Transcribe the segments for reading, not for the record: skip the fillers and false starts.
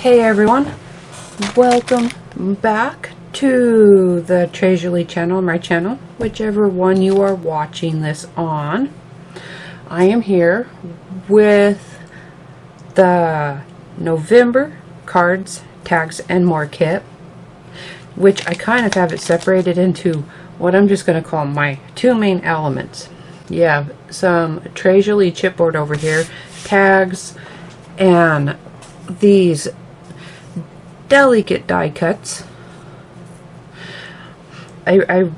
Hey everyone, welcome back to the Tres Jolie channel, my channel, whichever one you are watching this on. I am here with the November cards, tags, and more kit, which I kind of have it separated into what I'm just going to call my two main elements. You have some Tres Jolie chipboard over here, tags, and these delicate die cuts. I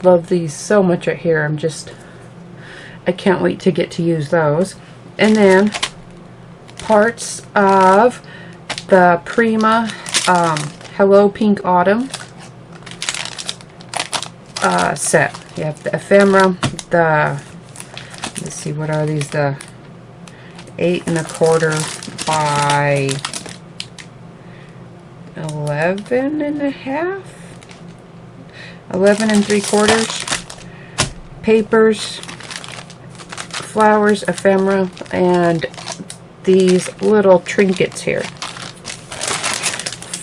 love these so much right here. I can't wait to get to use those. And then parts of the Prima Hello Pink Autumn set. You have the ephemera, let's see, what are these, the 8 1/4 by 11 1/2, 11 3/4 papers, flowers, ephemera, and these little trinkets here.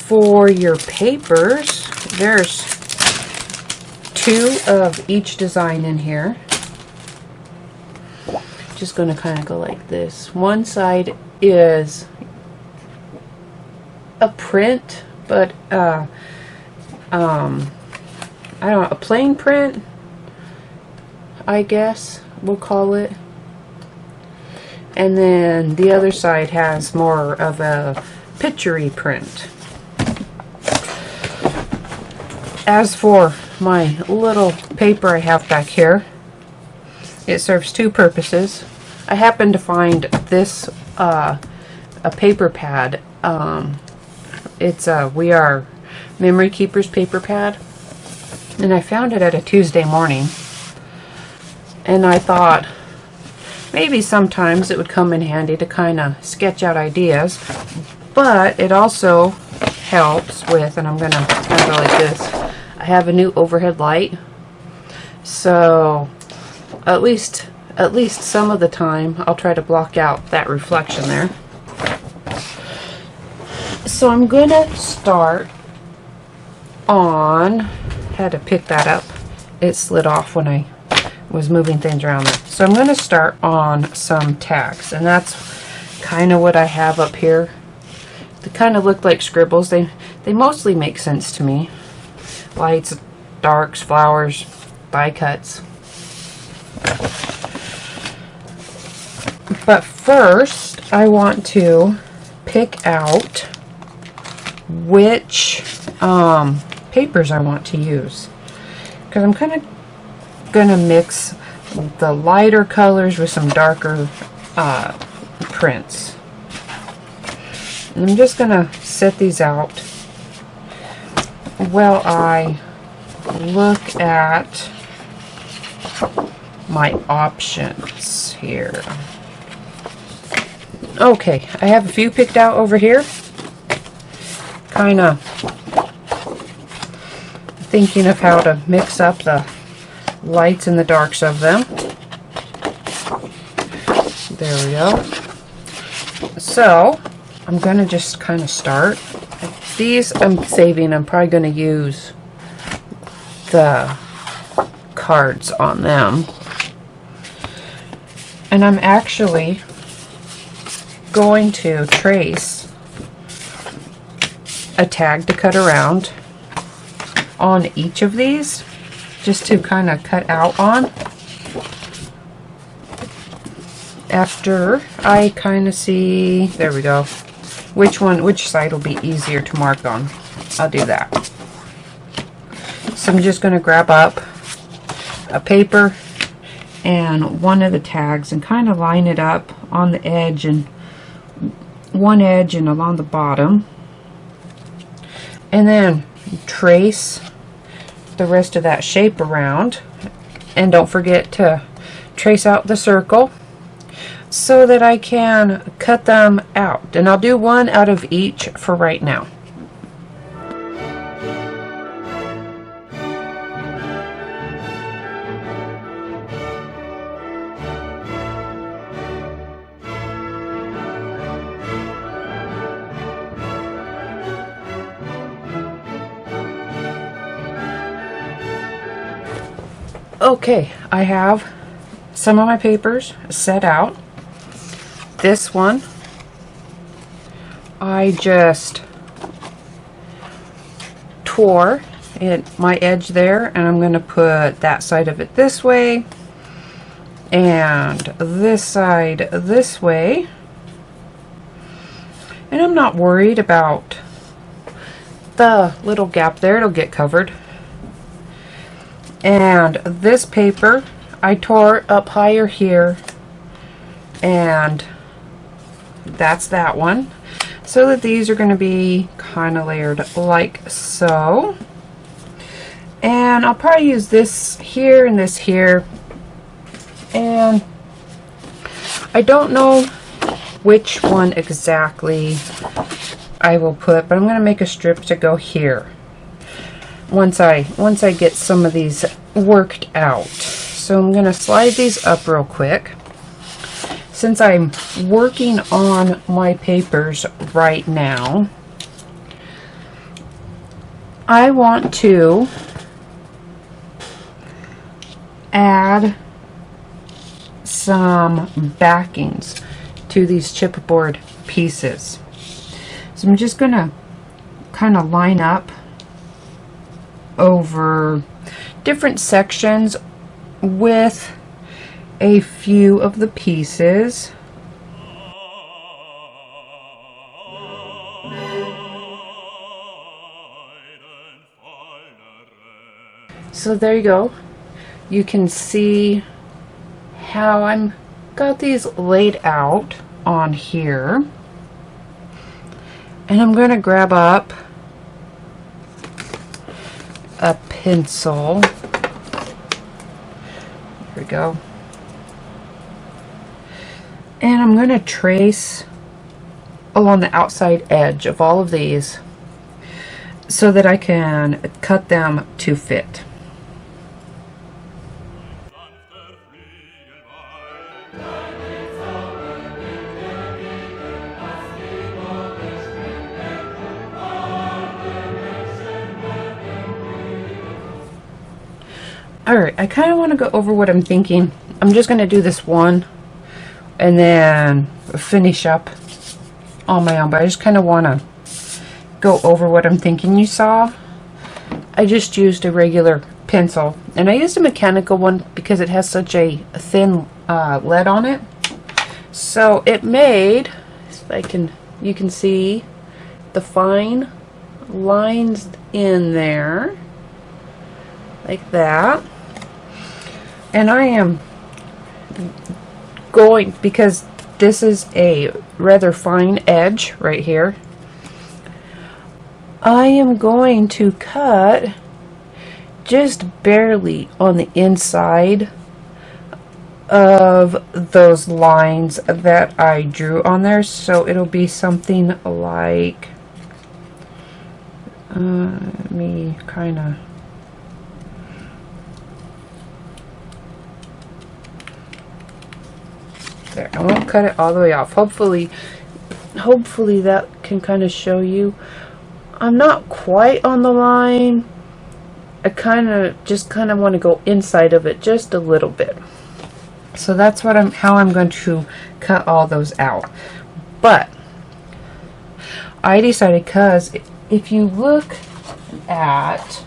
For your papers, there's 2 of each design in here. Just going to kind of go like this. One side is a print, but I don't know, a plain print, I guess we'll call it. And then the other side has more of a picture-y print. As for my little paper I have back here, it serves 2 purposes. I happened to find this a paper pad. It's a We Are Memory Keepers paper pad, and I found it at a Tuesday morning, and I thought maybe sometimes it would come in handy to kind of sketch out ideas, but it also helps with, and I'm gonna go like this, I have a new overhead light, so at least some of the time I'll try to block out that reflection there. So I'm gonna start on, had to pick that up, it slid off when I was moving things around there. So I'm gonna start on some tags, and that's kind of what I have up here. They kind of look like scribbles. They mostly make sense to me. Lights, darks, flowers, die cuts. But first I want to pick out which papers I want to use, because I'm kind of gonna mix the lighter colors with some darker prints. And I'm just gonna set these out while I look at my options here. Okay, I have a few picked out over here. Kind of thinking of how to mix up the lights and the darks of them. There we go. So I'm going to just kind of start. These I'm saving. I'm probably going to use the cards on them. And I'm actually going to trace a tag to cut around on each of these, just to kind of cut out on. After I kind of see, there we go, which side will be easier to mark on, I'll do that. So I'm just going to grab up a paper and one of the tags and kind of line it up on the edge, and one edge and along the bottom, and then trace the rest of that shape around. And don't forget to trace out the circle so that I can cut them out, and I'll do one out of each for right now. Okay, I have some of my papers set out. This one, I just tore my edge there, and I'm going to put that side of it this way and this side this way. And I'm not worried about the little gap there, it'll get covered. And this paper I tore up higher here, and that's that one, so that these are going to be kind of layered like so. And I'll probably use this here and this here, and I don't know which one exactly I will put, but I'm going to make a strip to go here once I get some of these worked out. So I'm going to slide these up real quick. Since I'm working on my papers right now, I want to add some backings to these chipboard pieces. So I'm just going to kind of line up over different sections with a few of the pieces. So there you go. You can see how I'm got these laid out on here. And I'm going to grab up a pencil. Here we go. And I'm going to trace along the outside edge of all of these so that I can cut them to fit. Alright, I kind of want to go over what I'm thinking. I'm just going to do this one and then finish up on my own, but I just kind of want to go over what I'm thinking. You saw I just used a regular pencil, and I used a mechanical one because it has such a thin lead on it. So it made, you can see the fine lines in there like that. And I am going, because this is a rather fine edge right here, I am going to cut just barely on the inside of those lines that I drew on there. So it'll be something like, let me kind of, there, I won't cut it all the way off. Hopefully that can kind of show you. I'm not quite on the line. I just kind of want to go inside of it just a little bit. So that's how I'm going to cut all those out. But I decided, because if you look at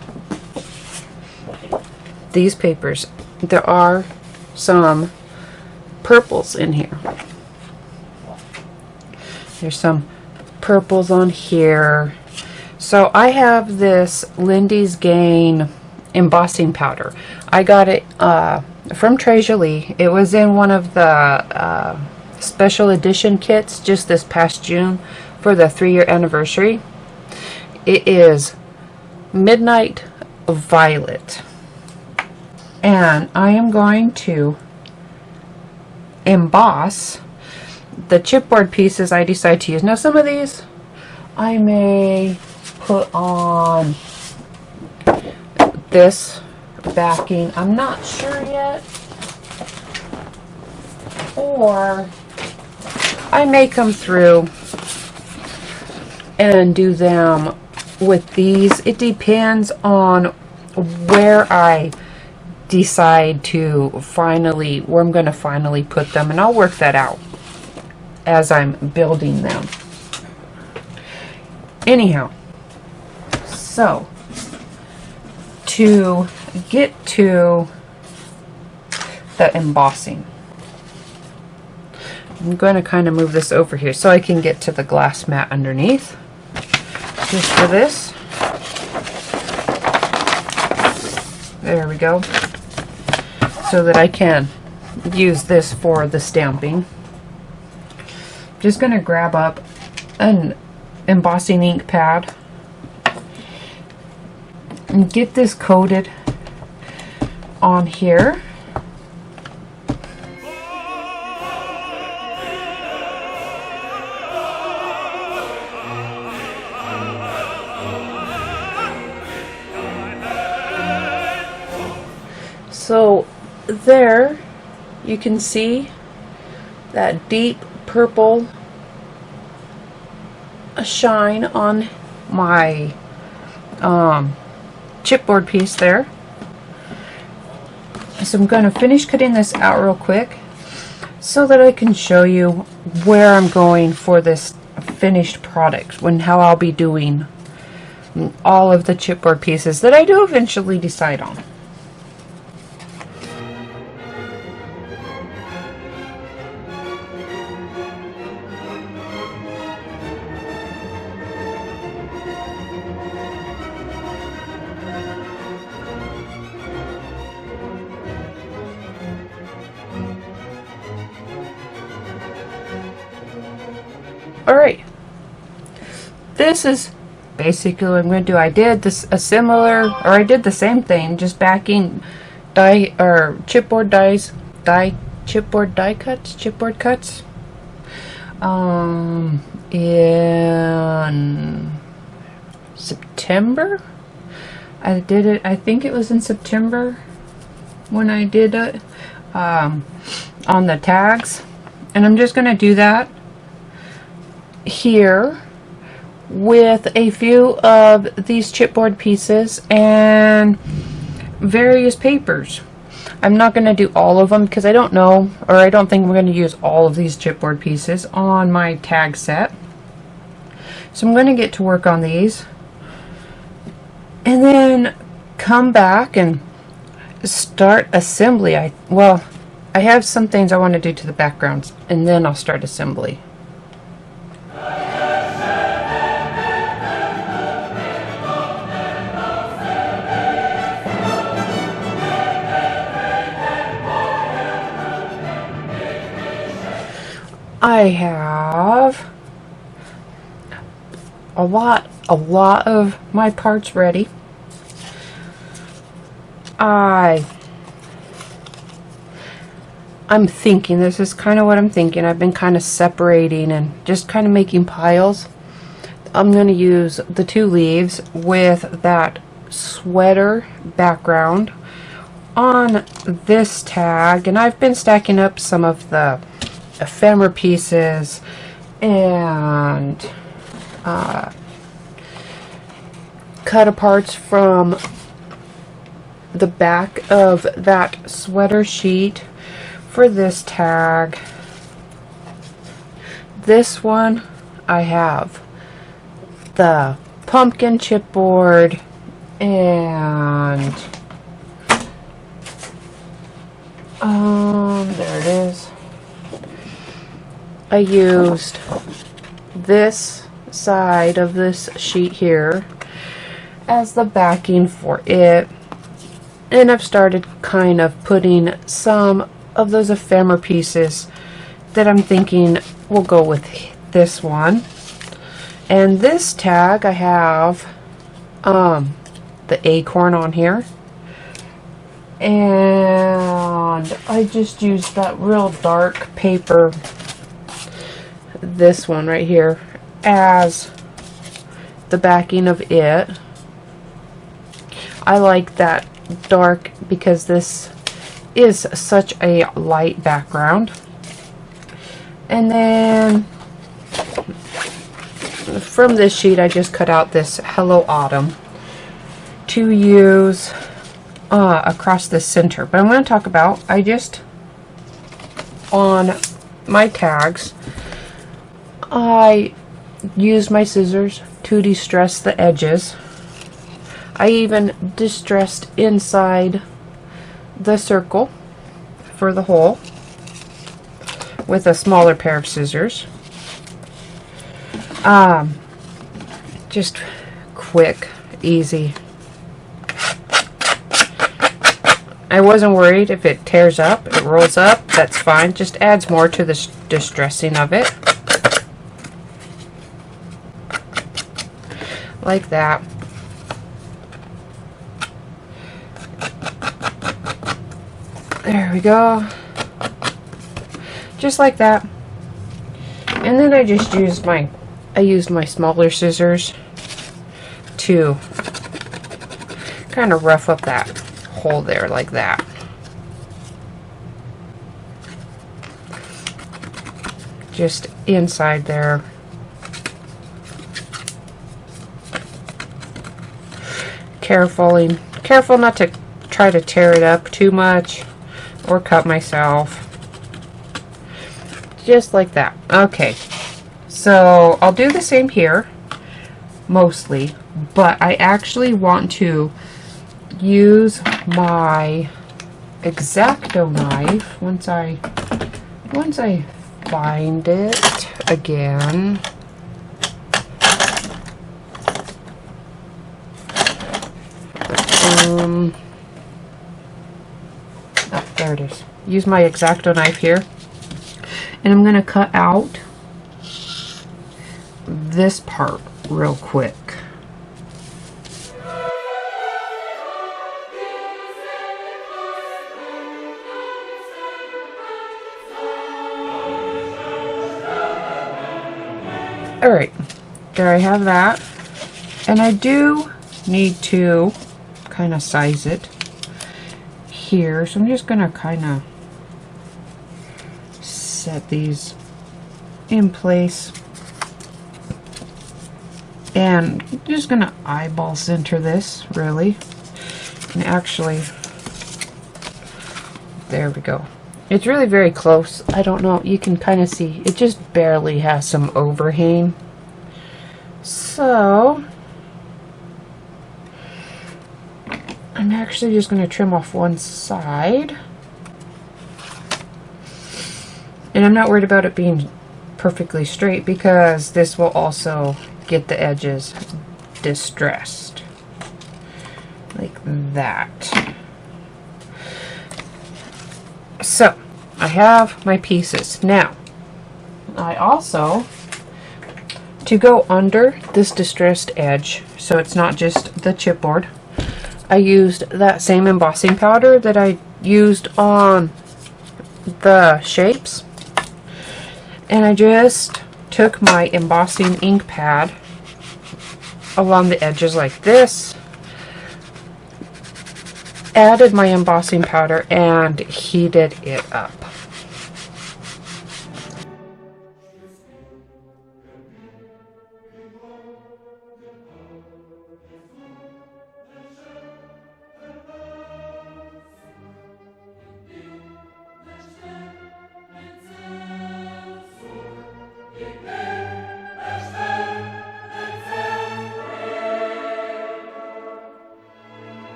these papers, there are some purples in here. There's some purples on here. So I have this Lindy's Gain embossing powder. I got it from Tres Jolie. It was in one of the special edition kits just this past June for the 3-year anniversary. It is Midnight Violet. And I am going to emboss the chipboard pieces I decide to use. Now some of these I may put on this backing, I'm not sure yet, or I may come through and do them with these. It depends on where I decide to finally, where I'm going to finally put them, and I'll work that out as I'm building them. Anyhow, so to get to the embossing, I'm going to kind of move this over here so I can get to the glass mat underneath. Just for this. There we go. So that I can use this for the stamping. Just going to grab up an embossing ink pad and get this coated on here. So there you can see that deep purple shine on my chipboard piece there. So I'm going to finish cutting this out real quick so that I can show you where I'm going for this finished product, how I'll be doing all of the chipboard pieces that I do eventually decide on. Alright, this is basically what I'm going to do. I did this I did the same thing, just backing chipboard cuts in September. I did it, I think it was in September when I did it on the tags, and I'm just going to do that here with a few of these chipboard pieces and various papers. I'm not going to do all of them because I don't know, or I don't think we're going to use all of these chipboard pieces on my tag set. So I'm going to get to work on these and then come back and start assembly. I have some things I want to do to the backgrounds, and then I'll start assembly. I have a lot of my parts ready. I'm thinking, this is kind of what I'm thinking. I've been kind of separating and just kind of making piles. I'm going to use the two leaves with that sweater background on this tag, and I've been stacking up some of the ephemera pieces and cut aparts from the back of that sweater sheet for this tag. This one I have the pumpkin chipboard and there it is. I used this side of this sheet here as the backing for it, and I've started kind of putting some of those ephemera pieces that I'm thinking will go with this one. And this tag I have the acorn on here, and I just used that real dark paper, this one right here, as the backing of it. I like that dark because this is such a light background. And then from this sheet I just cut out this Hello Autumn to use across the center. But I'm going to talk about, on my tags, I used my scissors to distress the edges. I even distressed inside the circle for the hole with a smaller pair of scissors. Just quick, easy. I wasn't worried if it tears up, it rolls up, that's fine. Just adds more to the distressing of it. Like that. There we go. Just like that. And then I just used my smaller scissors to kind of rough up that hole there like that. Just inside there. Careful not to try to tear it up too much or cut myself. Just like that. Okay, so I'll do the same here mostly, but I actually want to use my X-Acto knife once I find it again. Oh, there it is. Use my X-Acto knife here, and I'm going to cut out this part real quick. Alright, there I have that, and I do need to kind of size it here, so I'm just going to kind of set these in place, and I'm just going to eyeball center this really, and actually there we go. It's really very close. I don't know, you can kind of see it just barely has some overhang. So I'm actually just going to trim off one side. And I'm not worried about it being perfectly straight because this will also get the edges distressed. Like that. So, I have my pieces. Now, I also, to go under this distressed edge, so it's not just the chipboard, I used that same embossing powder that I used on the shapes. And I just took my embossing ink pad along the edges like this, added my embossing powder, and heated it up.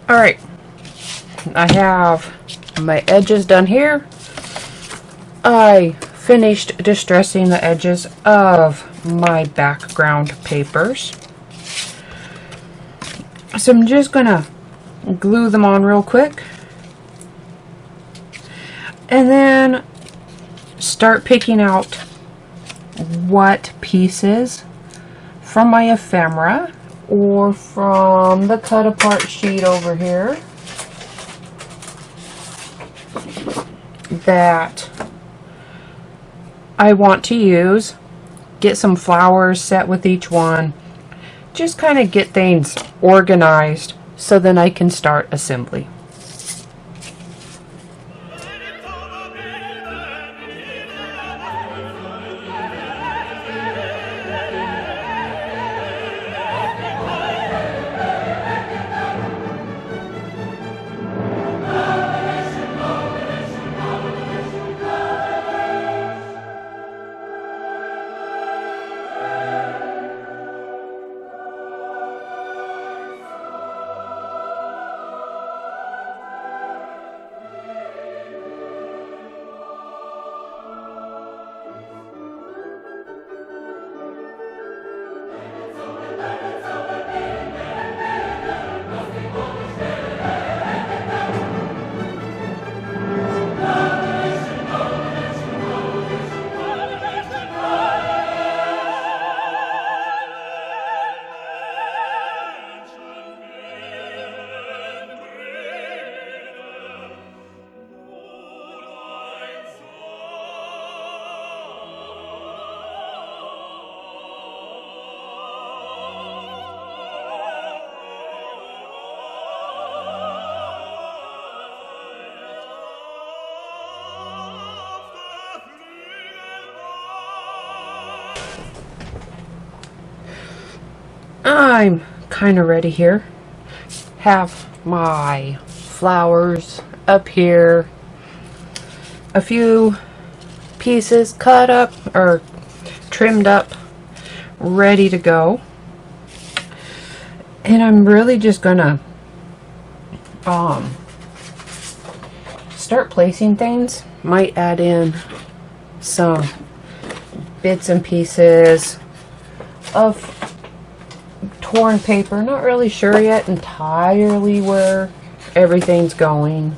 Alright, I have my edges done here. I finished distressing the edges of my background papers. So I'm just going to glue them on real quick. And then start picking out what pieces from my ephemera or from the cut apart sheet over here that I want to use. Get some flowers set with each one. Just kind of get things organized so then I can start assembly. I'm kind of ready here. Have my flowers up here. A few pieces cut up or trimmed up, ready to go. And I'm really just gonna start placing things. Might add in some bits and pieces of torn paper. Not really sure yet entirely where everything's going.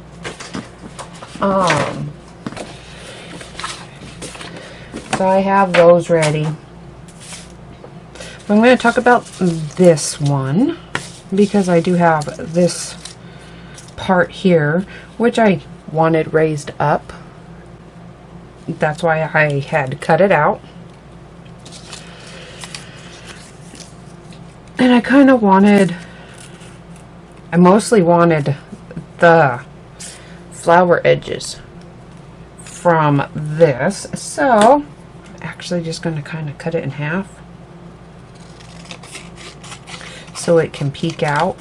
So I have those ready. I'm going to talk about this one because I do have this part here which I wanted raised up. That's why I had cut it out. And I kind of wanted, I mostly wanted the flower edges from this. So, actually just going to kind of cut it in half so it can peek out.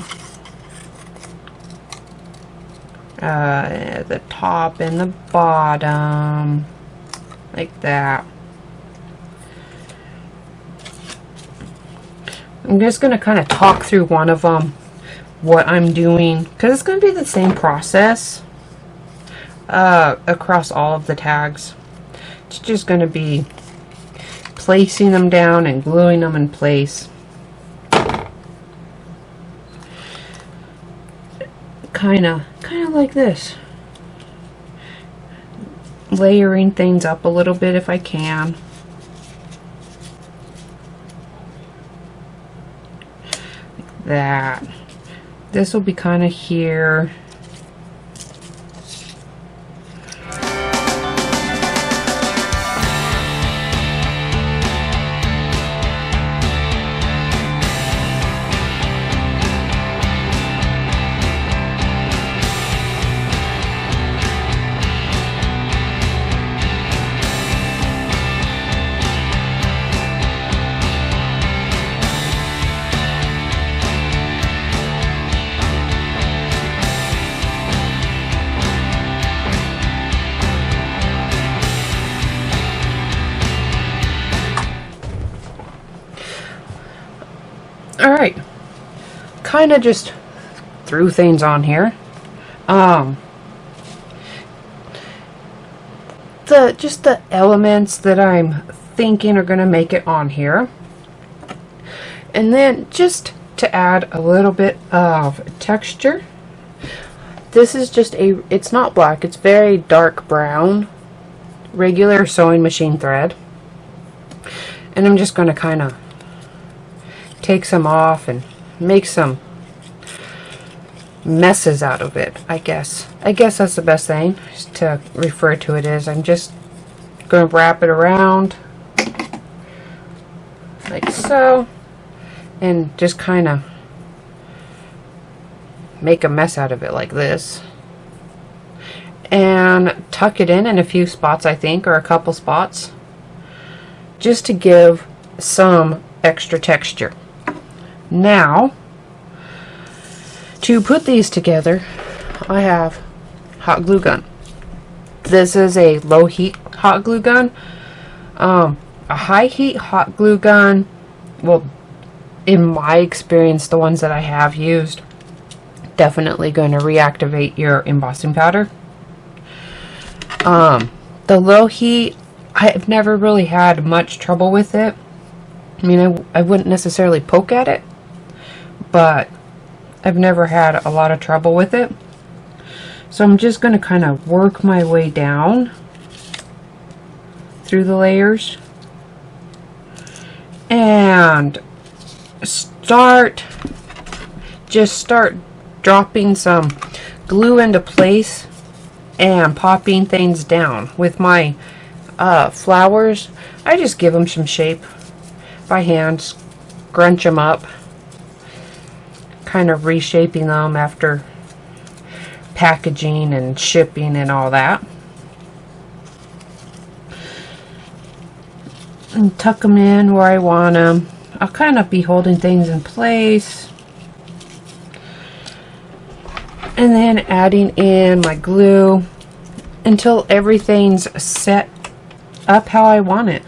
The top and the bottom, like that. I'm just going to kind of talk through one of them, what I'm doing, because it's going to be the same process across all of the tags. It's just going to be placing them down and gluing them in place. Kind of like this. Layering things up a little bit if I can. Like that. This will be kind of here. Alright, kind of just threw things on here. Just the elements that I'm thinking are going to make it on here. And then just to add a little bit of texture. This is just it's not black, it's very dark brown, regular sewing machine thread. And I'm just going to kind of take some off and make some messes out of it, I guess. I guess that's the best thing to refer to it as. I'm just going to wrap it around like so and just kind of make a mess out of it like this and tuck it in a few spots, I think, or a couple spots, just to give some extra texture. Now, to put these together, I have hot glue gun. This is a low heat hot glue gun. A high heat hot glue gun, well, in my experience, the ones that I have used, definitely going to reactivate your embossing powder. The low heat, I've never really had much trouble with it. I mean, I wouldn't necessarily poke at it, but I've never had a lot of trouble with it. So I'm just going to kind of work my way down through the layers and start dropping some glue into place and popping things down. With my flowers, I just give them some shape by hand, scrunch them up, kind of reshaping them after packaging and shipping and all that, and tuck them in where I want them. I'll kind of be holding things in place and then adding in my glue until everything's set up how I want it.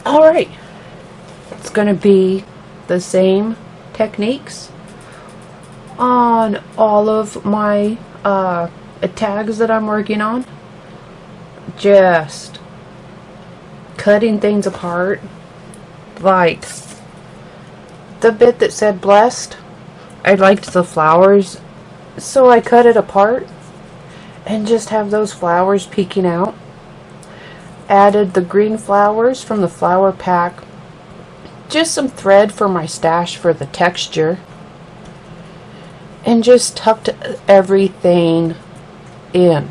Alright, it's going to be the same techniques on all of my tags that I'm working on. Just cutting things apart. Like the bit that said blessed, I liked the flowers, so I cut it apart and just have those flowers peeking out. Added the green flowers from the flower pack, just some thread for my stash for the texture, and just tucked everything in.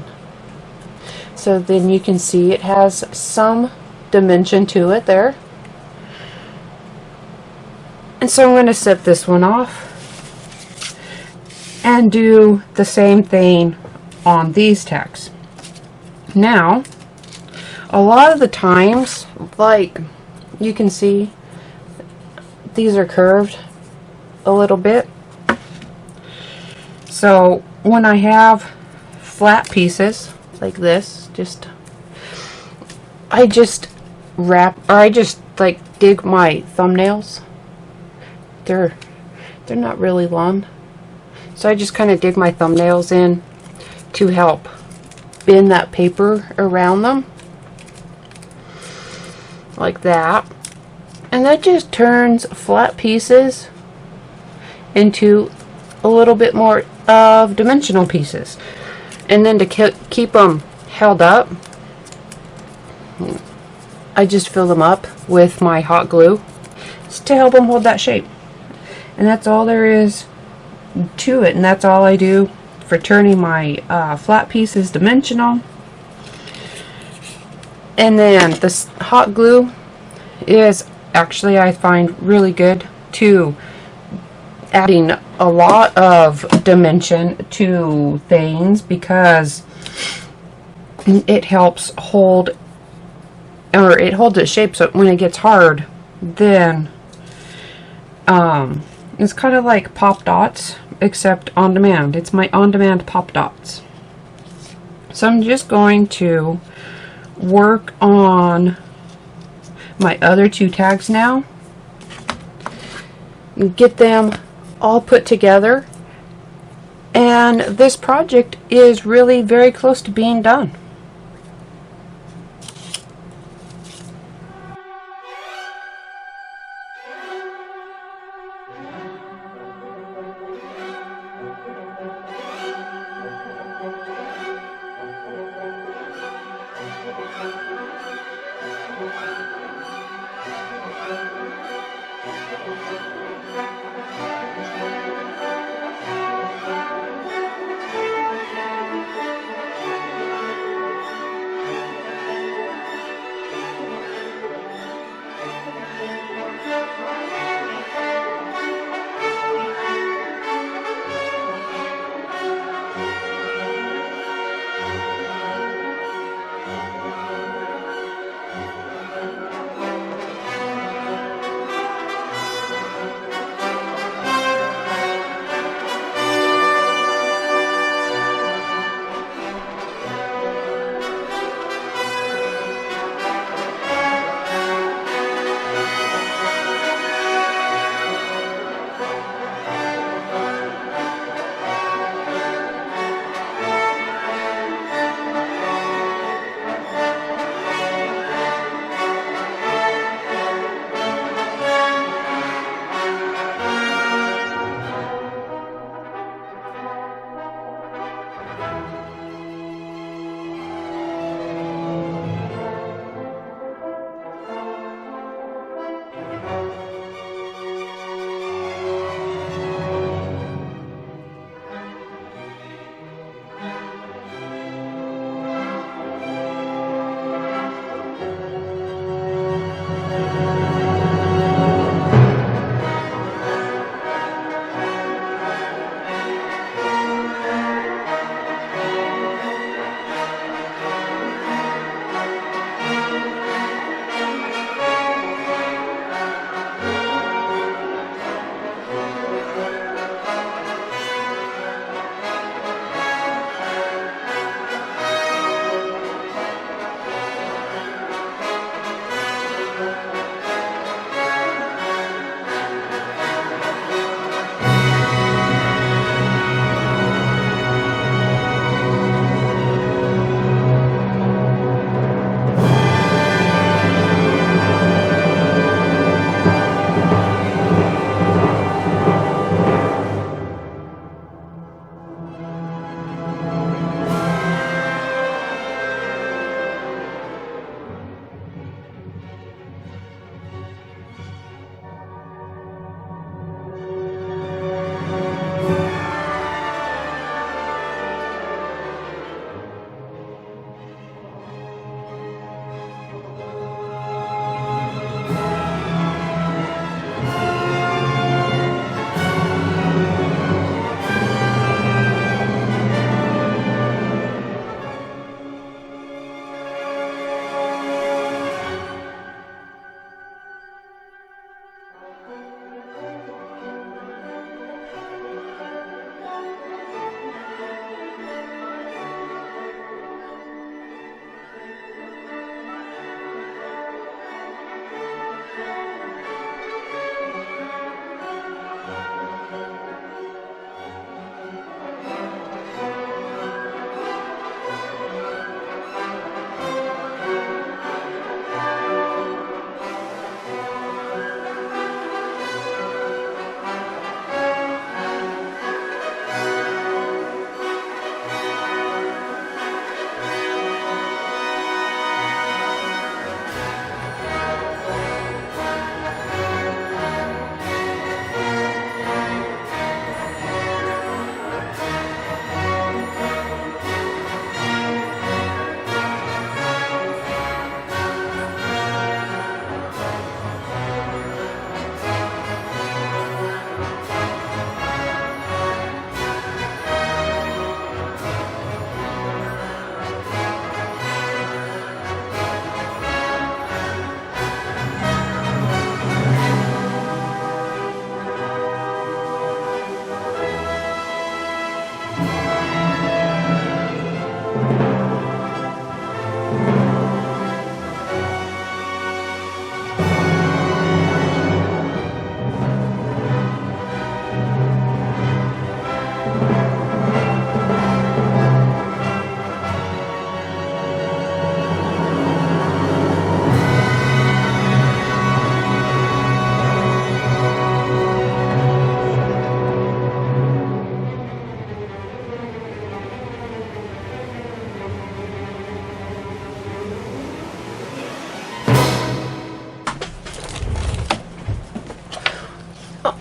So then you can see it has some dimension to it there. And so I'm going to set this one off and do the same thing on these tags. Now, a lot of the times, like you can see, these are curved a little bit. So when I have flat pieces like this, I just like dig my thumbnails. They're not really long, so I just kind of dig my thumbnails in to help bend that paper around them. Like that, and that just turns flat pieces into a little bit more of dimensional pieces. And then to keep them held up, I just fill them up with my hot glue to help them hold that shape. And that's all there is to it, and that's all I do for turning my flat pieces dimensional. And then this hot glue is actually, I find, really good to adding a lot of dimension to things, because it helps hold, or it holds its shape, so when it gets hard, then it's kind of like pop dots, except on demand. It's my on-demand pop dots. So I'm just going to work on my other two tags now, get them all put together, and this project is really very close to being done.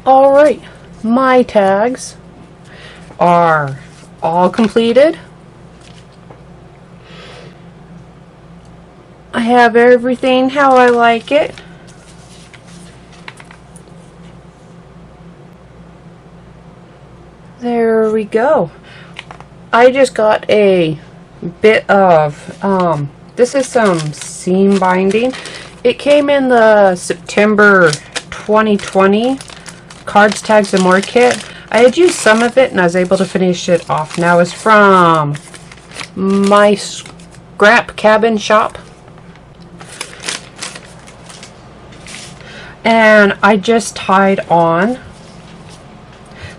Alright, my tags are all completed. I have everything how I like it. There we go. I just got a bit of, this is some seam binding. It came in the September 2020 Cards, Tags, and More kit. I had used some of it and I was able to finish it off. Now it's from my scrap cabin shop. And I just tied on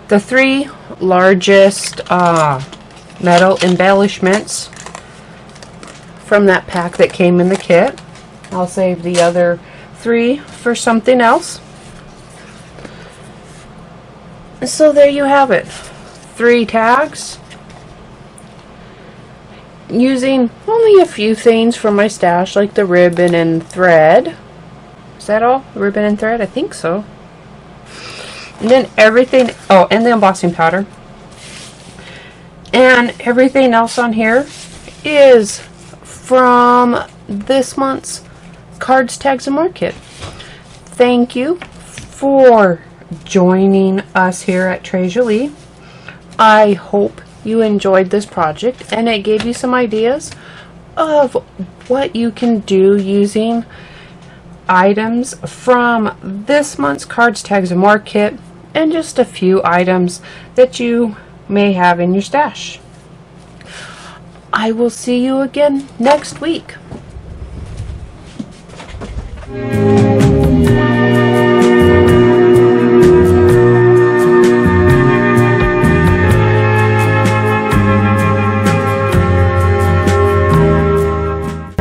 the 3 largest metal embellishments from that pack that came in the kit. I'll save the other 3 for something else. So there you have it. 3 tags. Using only a few things from my stash, like the ribbon and thread. Is that all? Ribbon and thread? I think so. And then everything, oh, and the embossing powder. And everything else on here is from this month's Cards, Tags, and More kit. Thank you for joining us here at Tres Jolie. I hope you enjoyed this project and it gave you some ideas of what you can do using items from this month's Cards, Tags, and More kit, and just a few items that you may have in your stash. I will see you again next week.